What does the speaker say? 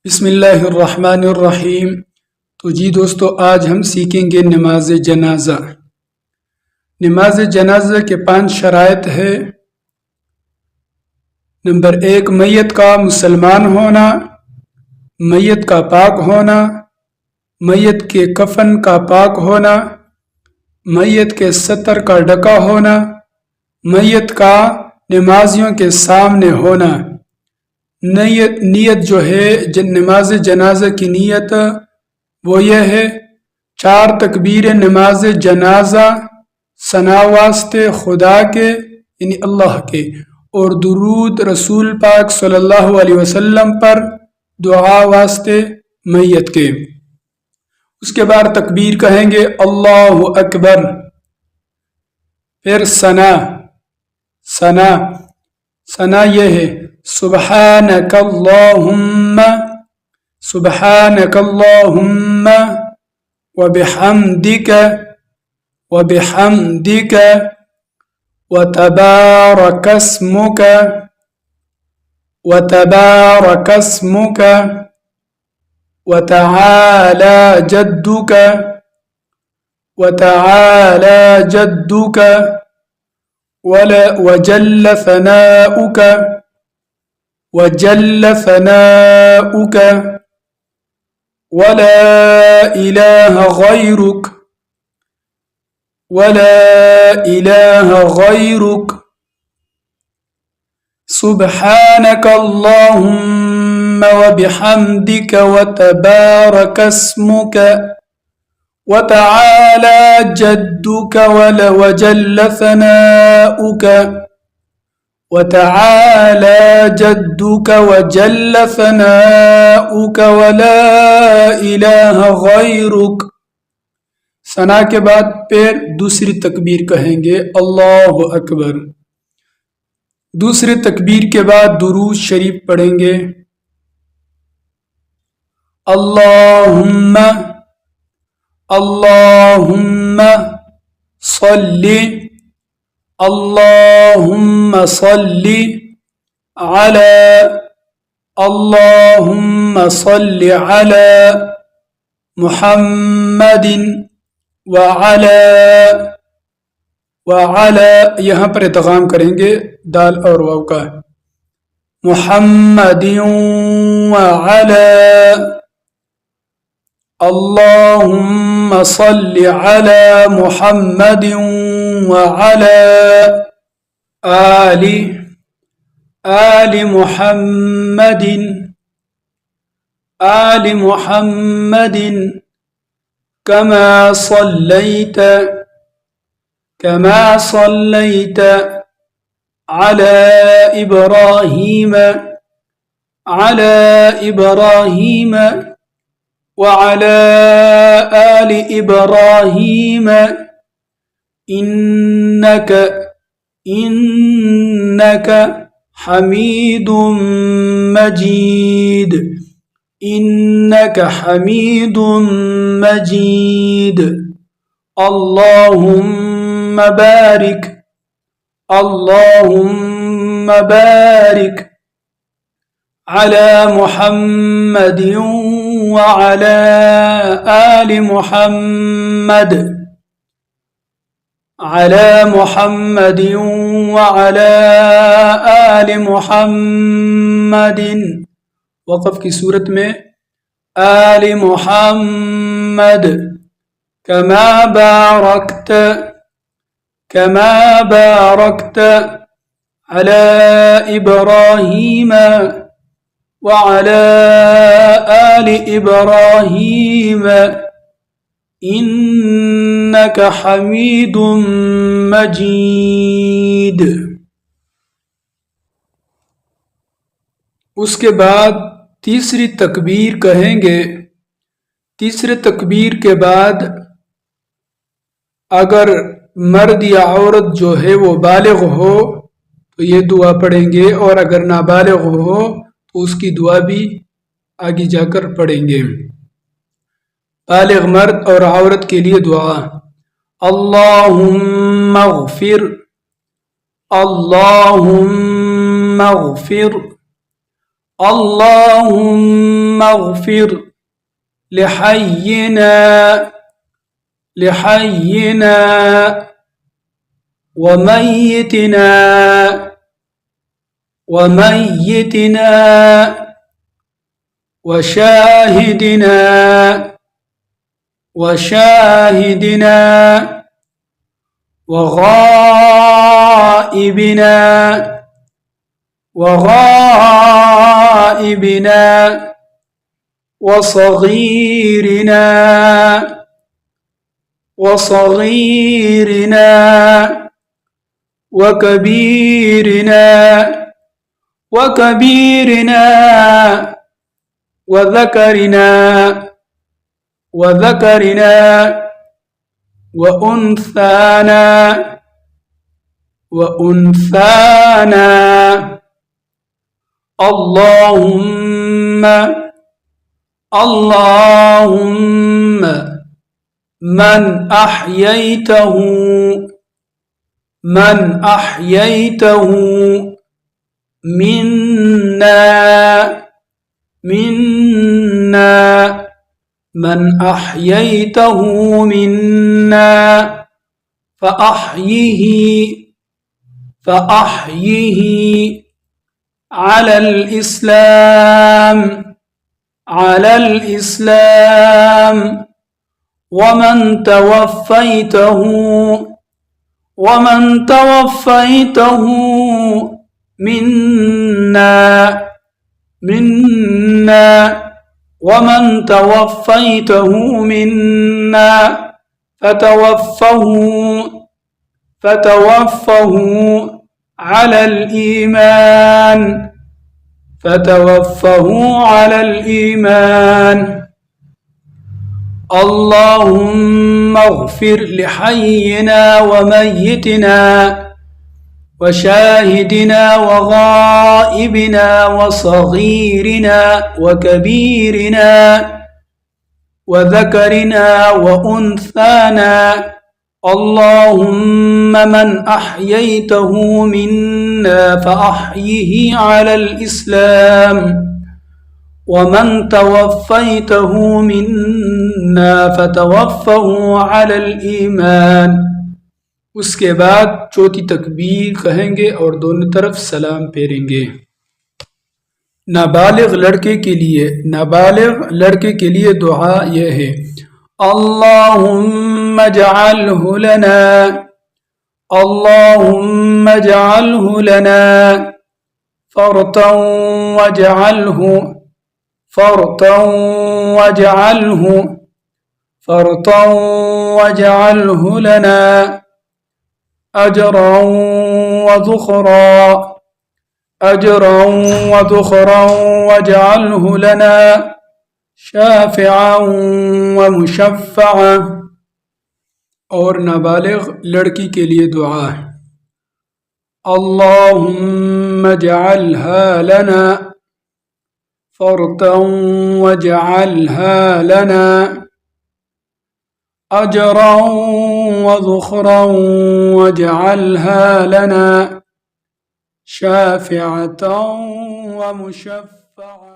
بسم اللہ الرحمن الرحیم۔ تو جی دوستو، آج ہم سیکھیں گے نماز جنازہ۔ نماز جنازہ کے 5 شرائط ہے۔ نمبر 1، میت کا مسلمان ہونا، میت کا پاک ہونا، میت کے کفن کا پاک ہونا، میت کے ستر کا ڈھکا ہونا، میت کا نمازیوں کے سامنے ہونا۔ نیت جو ہے نماز جنازہ کی نیت وہ یہ ہے: 4 تکبیر نماز جنازہ ثنا واسطے خدا کے یعنی اللہ کے، اور درود رسول پاک صلی اللہ علیہ وسلم پر دعا واسطے میت کے۔ اس کے بعد تکبیر کہیں گے اللہ اکبر، پھر ثنا یہ ہے: سبحانک اللہم وبحمدک وتبارک اسمک وتعالی جدک وجل ثناؤک ولا إله غيرك سبحانك اللهم وبحمدك وتبارك اسمك وتعالى جدك وجل ثناؤك ولا إله غيرك۔ ثنا کے بعد پھر دوسری تکبیر کہیں گے اللہ اکبر۔ دوسری تکبیر کے بعد درود شریف پڑھیں گے: اللہم صل علی محمد وعلى یہاں پر ادغام کریں گے دال اور واو کا، محمد وعلى اللهم صل على محمد وعلى آل محمد كما صليت على إبراهيم وعلى آل إبراهيم إنك حميد مجيد اللهم بارك على محمد وعلى آل محمد وقف کی صورت میں آل محمد كما باركت على إبراهيم وعلى آل إبراهيم إنك حميد مجيد۔ اس کے بعد تیسری تکبیر کہیں گے۔ تیسری تکبیر کے بعد اگر مرد یا عورت جو ہے وہ بالغ ہو تو یہ دعا پڑھیں گے، اور اگر نابالغ ہو تو اس کی دعا بھی آگے جا کر پڑھیں گے۔ بالغ مرد اور عورت کے لیے دعا: اللہم اغفر اغفر اللهم اغفر لحينا وميتنا وشاهدنا وغائبنا وصغيرنا وكبيرنا وذكرنا وأنثانا اللهم من أحييته منا فأحيه على الإسلام ومن توفيته منا فتوفه على الإيمان اللهم اغفر لحينا وميتنا وشاهدنا وغائبنا وصغيرنا وكبيرنا وذكرنا وأنثانا اللهم من أحييته منا فأحيه على الإسلام ومن توفيته منا فتوفه على الإيمان. उसके बाद चौथी तकबीर कहेंगे और दोनों तरफ सलाम फेरेंगे। नाबालिग लड़के के लिए दुआ यह है अल्लाहुम्मा जअल्हु लना फरतन वजअल्हु लना अजरन वज़ुखरा वजअल्हु लना शाफ़िअन व मुशफ़्फ़अ। और नाबालिग लड़की के लिए दुआ है अल्लाहुम्मा जअल्हा लना फ़रतन वजअल्हा लना अजरन वज़ुखरा वजअल्हा लना शाफ़िअतन व मुशफ़्फ़अ।